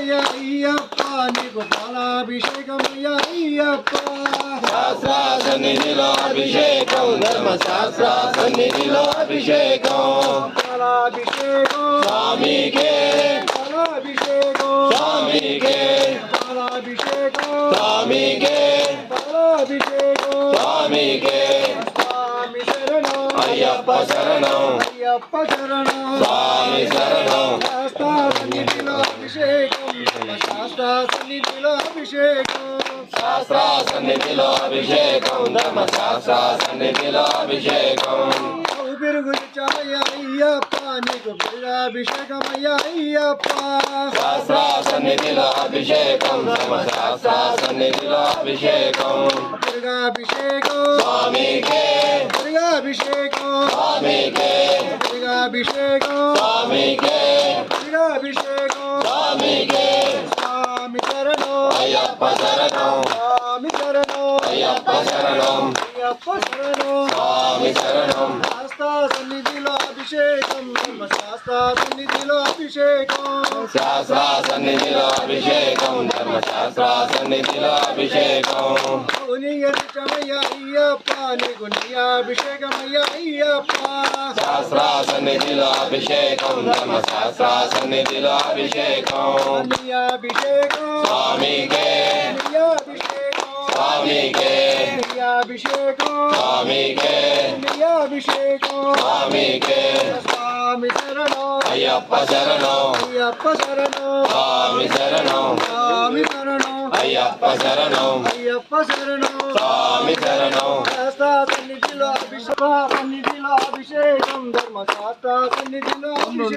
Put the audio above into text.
చమయ అయ్యప్ప నీకు పాలాభిషేకమయ్య అయ్యప్ప శాస్త్ర సన్నిధిలో అభిషేకం ధర్మశాస్త్ర సన్నిధిలో అభిషేకం పాలాభిషేకం స్వామికే పాలాభిషేకం స్వామికే పాలాభిషేకం స్వామికే పాలాభిషేకం స్వామికే స్వామి శరణం అయ్యప్ప శరణం అయ్యప్ప శరణం స్వామి శరణం శాస్త్ర సన్నిధిలో అభిషేకం శాస్త్ర సన్నిధిలో అభిషేకం శాస్త్ర సన్నిధిలో అభిషేకం ధర్మశాస్త్ర సన్నిధిలో అభిషేకం పెరుగు చమయ అయ్యప్ప నీకు బిరుదాభిషేకమయ్య అయ్యప్ప శాస్త్ర సన్నిధిలో అభిషేకం ధర్మశాస్త్ర సన్నిధిలో అభిషేకం బిరుగాభిషేకం స్వామికే బిరుగాభిషేకం స్వామికే బిరుగాభిషేకం స్వామికే బిరుగాభిషేకం స్వామికే స్వామి శరణం అయ్యప్ప శరణం స్వామి శరణం అయ్యప్ప శరణం అయ్యప్ప శరణం స్వామి శరణం శాస్త్ర సన్నిధిలో అభిషేకం శాస్త్ర సన్నిధిలో అభిషేకం శాస్త్ర సన్నిధిలో అభిషేకం ధర్మశాస్త్ర సన్నిధిలో అభిషేకం చమయ అయ్యప్ప నీకు నీయాభిషేకమయ్య అయ్యప్ప శాస్త్ర సన్నిధిలో అభిషేకం ధర్మశాస్త్ర సన్నిధిలో అభిషేకం నీయాభిషేకం స్వామికే నీయాభిషేకం స్వామికే నీయాభిషేకం స్వామికే నీయాభిషేకం స్వామికే స్వామి శరణం అయ్యప్ప శరణం అయ్యప్ప శరణం స్వామి శరణం స్వామి శరణం అయ్యప్ప శరణం అయ్యప్ప శరణం స్వామి శరణం శాస్త్ర సన్నిధిలో అభిషేకం ధర్మశాస్త్ర సన్నిధిలో అభిషేకం